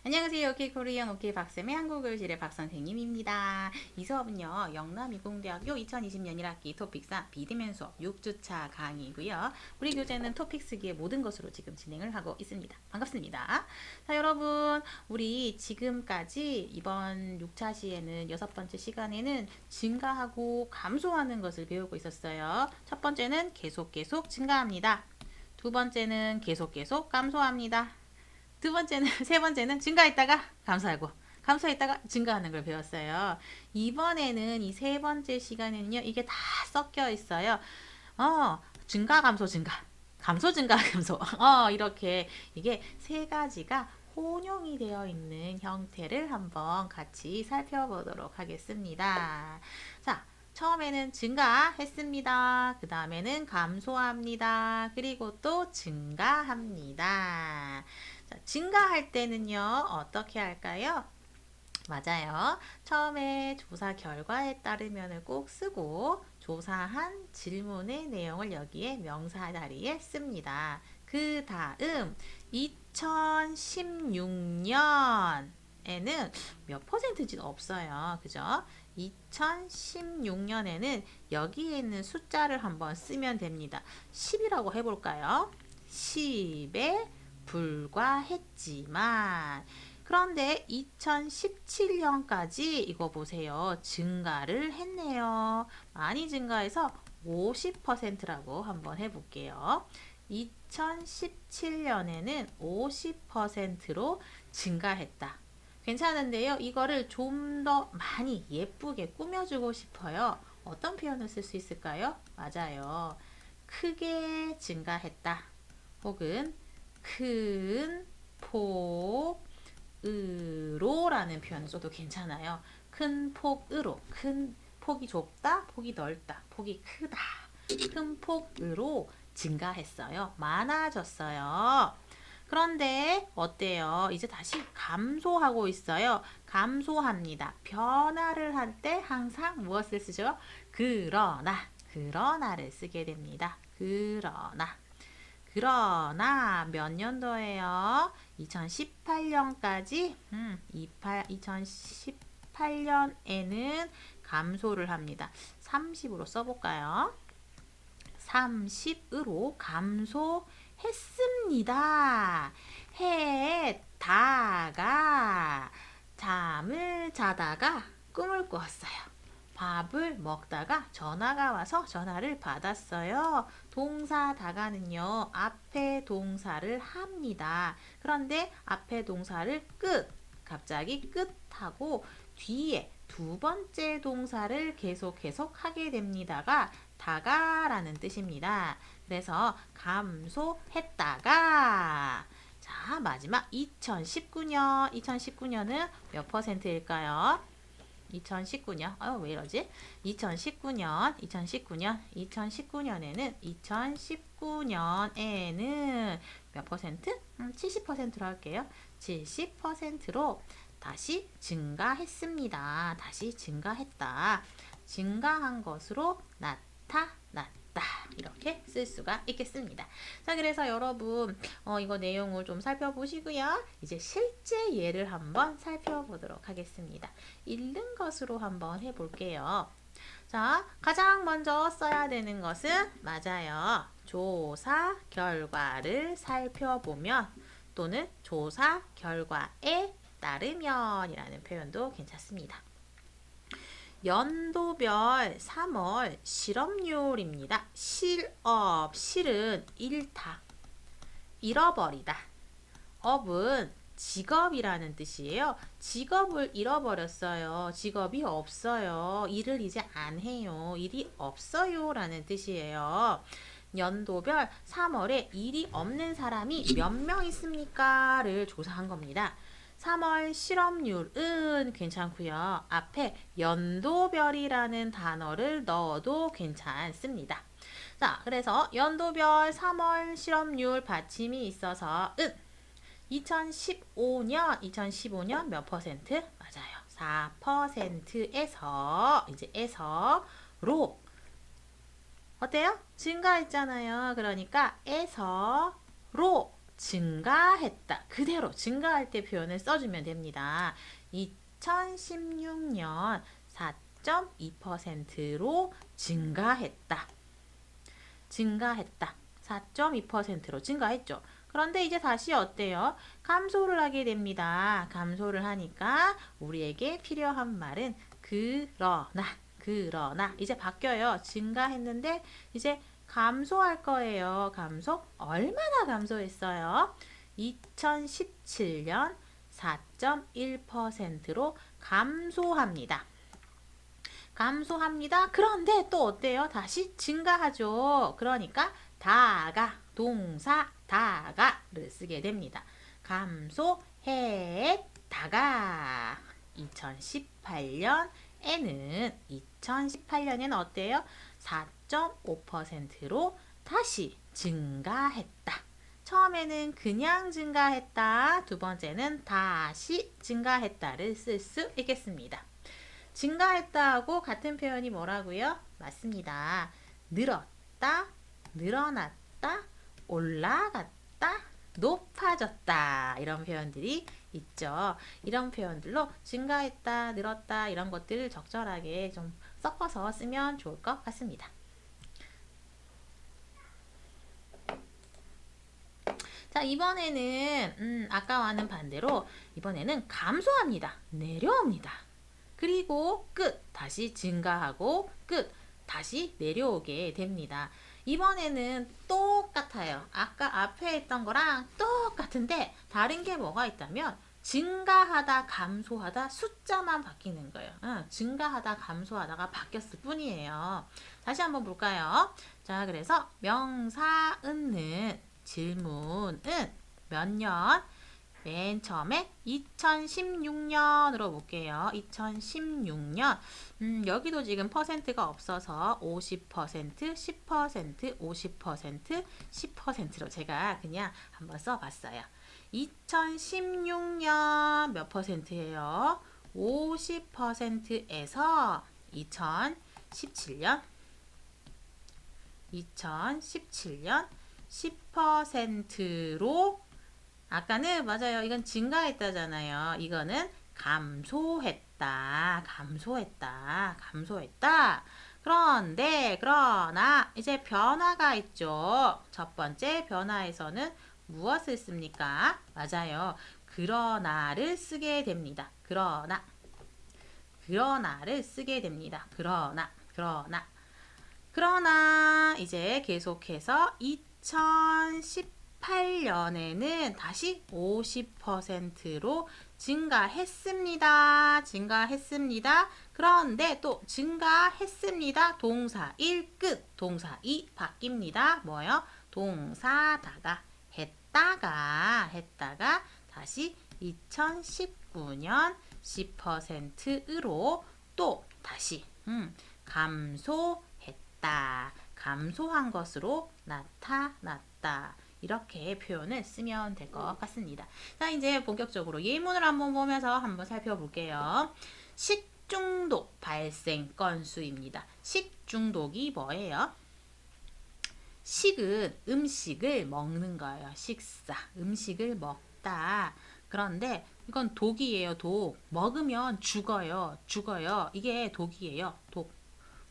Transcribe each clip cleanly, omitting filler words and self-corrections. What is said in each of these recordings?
안녕하세요. 오케이 코리안 오케이 박쌤의 한국어실의 박선생님입니다. 이 수업은요. 영남이공대학교 2020년 1학기 토픽4 비대면 수업 6주차 강의고요. 우리 교재는 토픽스기의 모든 것으로 지금 진행을 하고 있습니다. 반갑습니다. 자, 여러분 우리 지금까지 이번 6차 시에는 6번째 시간에는 증가하고 감소하는 것을 배우고 있었어요. 첫 번째는 계속 증가합니다. 두 번째는 계속 감소합니다. 두 번째는, 세 번째는 증가했다가 감소하고, 감소했다가 증가하는 걸 배웠어요. 이번에는 이 세 번째 시간에는요, 이게 다 섞여 있어요. 증가, 감소, 증가. 감소, 증가, 감소. 이렇게 이게 세 가지가 혼용이 되어 있는 형태를 한번 같이 살펴보도록 하겠습니다. 자, 처음에는 증가했습니다. 그 다음에는 감소합니다. 그리고 또 증가합니다. 자, 증가할 때는요, 어떻게 할까요? 맞아요. 처음에 조사 결과에 따르면을 꼭 쓰고 조사한 질문의 내용을 여기에 명사 자리에 씁니다. 그 다음 2016년에는 몇 퍼센트인지는 없어요. 그죠? 2016년에는 여기에 있는 숫자를 한번 쓰면 됩니다. 10이라고 해볼까요? 10에 불과했지만 그런데 2017년까지 이거 보세요. 증가를 했네요. 많이 증가해서 50%라고 한번 해볼게요. 2017년에는 50%로 증가했다. 괜찮은데요. 이거를 좀 더 많이 예쁘게 꾸며주고 싶어요. 어떤 표현을 쓸 수 있을까요? 맞아요. 크게 증가했다. 혹은 큰 폭으로라는 표현을 써도 괜찮아요. 큰 폭으로, 큰 폭이 좁다, 폭이 넓다, 폭이 크다. 큰 폭으로 증가했어요. 많아졌어요. 그런데 어때요? 이제 다시 감소하고 있어요. 감소합니다. 변화를 할 때 항상 무엇을 쓰죠? 그러나를 쓰게 됩니다. 그러나 몇 년도예요? 2018년까지 2018년에는 감소를 합니다. 30으로 써볼까요? 30으로 감소했습니다. 했다가 잠을 자다가 꿈을 꾸었어요. 밥을 먹다가 전화가 와서 전화를 받았어요. 동사다가는요, 앞에 동사를 합니다. 그런데 앞에 동사를 갑자기 끝하고 뒤에 두 번째 동사를 계속 하게 됩니다가 다가라는 뜻입니다. 그래서 감소했다가 자, 마지막 2019년은 몇 퍼센트일까요? 2019년, 왜 이러지? 2019년에는 몇 퍼센트? 70%로 할게요. 70%로 다시 증가했습니다. 다시 증가했다. 증가한 것으로 나타났다. 이렇게 쓸 수가 있겠습니다. 자, 그래서 여러분 이거 내용을 좀 살펴보시고요. 이제 실제 예를 한번 살펴보도록 하겠습니다. 읽는 것으로 한번 해볼게요. 자, 가장 먼저 써야 되는 것은 맞아요. 조사 결과를 살펴보면 또는 조사 결과에 따르면이라는 표현도 괜찮습니다. 연도별 3월 실업률입니다. 실은 잃다, 잃어버리다. 업은 직업이라는 뜻이에요. 직업을 잃어버렸어요. 직업이 없어요. 일을 이제 안 해요. 일이 없어요 라는 뜻이에요. 연도별 3월에 일이 없는 사람이 몇 명 있습니까? 를 조사한 겁니다. 3월 실업률은 괜찮고요. 앞에 연도별이라는 단어를 넣어도 괜찮습니다. 자, 그래서 연도별 3월 실업률 받침이 있어서 2015년 몇 퍼센트? 맞아요. 4%에서 이제 에서로 어때요? 증가했잖아요. 그러니까 에서로 증가했다. 그대로 증가할 때 표현을 써주면 됩니다. 2016년 4.2%로 증가했다. 증가했다. 4.2%로 증가했죠. 그런데 이제 다시 어때요? 감소를 하게 됩니다. 감소를 하니까 우리에게 필요한 말은 그러나 이제 바뀌어요. 증가했는데 이제 감소할 거예요. 감소? 얼마나 감소했어요? 2017년 4.1%로 감소합니다. 감소합니다. 그런데 또 어때요? 다시 증가하죠. 그러니까 동사 다가를 쓰게 됩니다. 감소했다가 2018년에는 어때요? 4.5%로 다시 증가했다. 처음에는 그냥 증가했다. 두 번째는 다시 증가했다를 쓸 수 있겠습니다. 증가했다하고 같은 표현이 뭐라고요? 맞습니다. 늘었다, 늘어났다, 올라갔다, 높아졌다 이런 표현들이 있죠. 이런 표현들로 증가했다, 늘었다 이런 것들을 적절하게 좀 섞어서 쓰면 좋을 것 같습니다. 자, 이번에는 아까와는 반대로 이번에는 감소합니다. 내려옵니다. 그리고 다시 증가하고 다시 내려오게 됩니다. 이번에는 똑같아요. 아까 앞에 했던 거랑 똑같은데 다른 게 뭐가 있다면 증가하다 감소하다 숫자만 바뀌는 거예요. 증가하다 감소하다가 바뀌었을 뿐이에요. 다시 한번 볼까요? 자, 그래서 명사은는 질문은 몇 년? 맨 처음에 2016년으로 볼게요. 2016년. 여기도 지금 퍼센트가 없어서 50%, 10%, 50%, 10%로 제가 그냥 한번 써봤어요. 2016년 몇 퍼센트예요? 50%에서 2017년 10%로 아까는 맞아요. 이건 증가했다잖아요. 이거는 감소했다. 그러나 이제 변화가 있죠. 첫 번째 변화에서는 무엇을 씁니까? 맞아요. 그러나를 쓰게 됩니다. 그러나를 쓰게 됩니다. 그러나 이제 계속해서 2018년에는 다시 50%로 증가했습니다. 그런데 또 증가했습니다. 동사 1 끝, 동사 2 바뀝니다. 뭐요? 동사다가 했다가 다시 2019년 10%로 또 다시 감소한 것으로 나타났다. 이렇게 표현을 쓰면 될 것 같습니다. 자, 이제 본격적으로 예문을 한번 보면서 한번 살펴볼게요. 식중독 발생 건수입니다. 식중독이 뭐예요? 식은 음식을 먹는 거예요. 식사, 음식을 먹다. 그런데 이건 독이에요. 독. 먹으면 죽어요. 이게 독이에요. 독.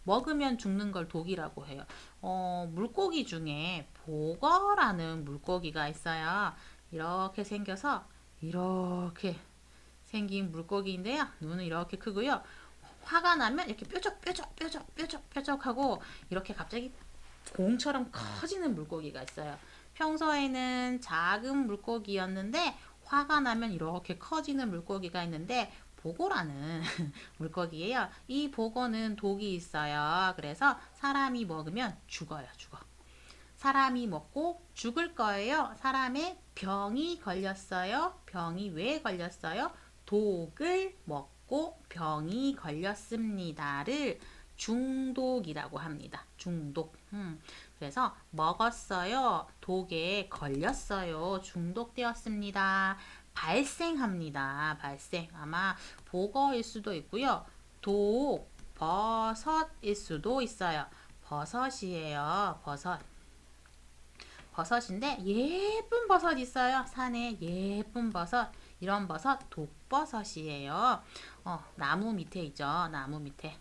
먹으면 죽는 걸 독이라고 해요. 물고기 중에 보거라는 물고기가 있어요. 이렇게 생겨서 이렇게 생긴 물고기인데요. 눈은 이렇게 크고요. 화가 나면 이렇게 뾰족뾰족 하고 이렇게 갑자기 공처럼 커지는 물고기가 있어요. 평소에는 작은 물고기였는데 화가 나면 이렇게 커지는 물고기가 있는데 보고라는 물고기예요. 이 보고는 독이 있어요. 그래서 사람이 먹으면 죽어요. 사람이 먹고 죽을 거예요. 사람의 병이 걸렸어요. 병이 왜 걸렸어요? 독을 먹고 병이 걸렸습니다를 중독이라고 합니다. 중독. 그래서 먹었어요. 독에 걸렸어요. 중독되었습니다. 발생합니다. 아마 보거일 수도 있고요. 버섯일 수도 있어요. 버섯이에요. 버섯인데 예쁜 버섯 있어요. 산에 예쁜 버섯. 이런 버섯 독버섯이에요. 나무 밑에 있죠. 나무 밑에.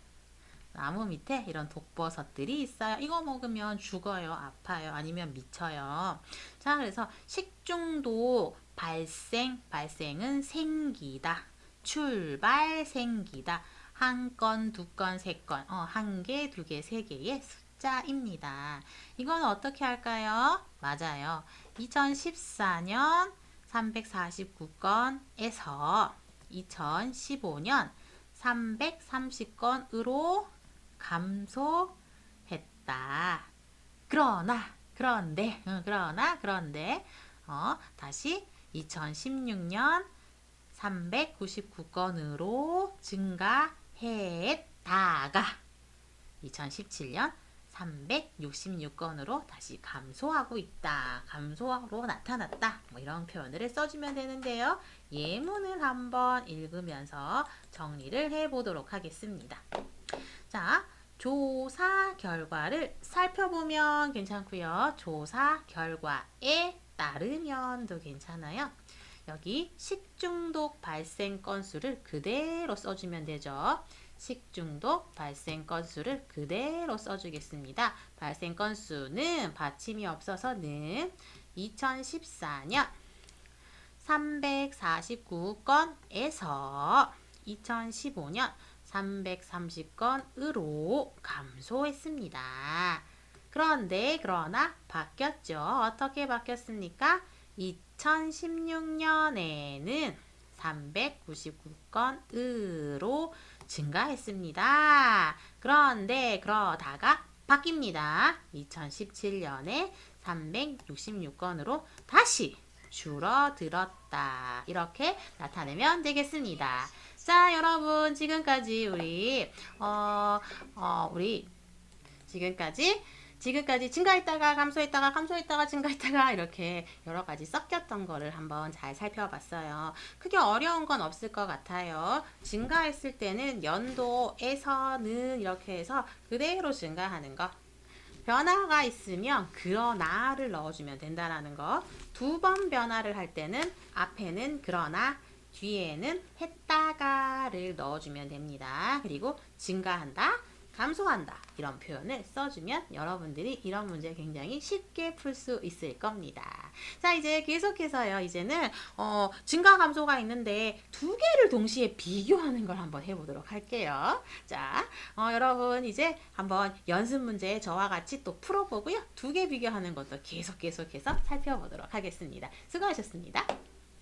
나무 밑에 이런 독버섯들이 있어요. 이거 먹으면 죽어요. 아파요. 아니면 미쳐요. 자, 그래서 식중독 발생은 생기다. 출발 생기다. 한 건, 두 건, 세 건. 한 개, 두 개, 세 개의 숫자입니다. 이건 어떻게 할까요? 맞아요. 2014년 349건에서 2015년 330건으로 감소했다. 그런데, 다시 2016년 399건으로 증가했다가 2017년 366건으로 다시 감소하고 있다. 감소로 나타났다. 뭐 이런 표현을 써주면 되는데요. 예문을 한번 읽으면서 정리를 해보도록 하겠습니다. 자, 조사 결과를 살펴보면 괜찮고요. 조사 결과에 따르면도 괜찮아요. 여기 식중독 발생 건수를 그대로 써주면 되죠. 식중독 발생 건수를 그대로 써주겠습니다. 발생 건수는 받침이 없어서는 2014년 349건에서 2015년 330건으로 감소했습니다. 그러나 바뀌었죠. 어떻게 바뀌었습니까? 2016년에는 399건으로 증가했습니다. 그러다가 바뀝니다. 2017년에 366건으로 다시 줄어들었다. 이렇게 나타내면 되겠습니다. 자, 여러분 지금까지 우리 지금까지 증가했다가 감소했다가 증가했다가 이렇게 여러 가지 섞였던 거를 한번 잘 살펴봤어요. 크게 어려운 건 없을 것 같아요. 증가했을 때는 연도에서는 이렇게 해서 그대로 증가하는 거. 변화가 있으면 그러나를 넣어주면 된다라는 거. 두 번 변화를 할 때는 앞에는 그러나 뒤에는 했다가를 넣어주면 됩니다. 그리고 증가한다, 감소한다 이런 표현을 써주면 여러분들이 이런 문제 굉장히 쉽게 풀 수 있을 겁니다. 자, 이제 계속해서요. 이제는 증가 감소가 있는데 두 개를 동시에 비교하는 걸 한번 해보도록 할게요. 자, 여러분 이제 한번 연습 문제 저와 같이 또 풀어보고요. 두 개 비교하는 것도 계속해서 살펴보도록 하겠습니다. 수고하셨습니다.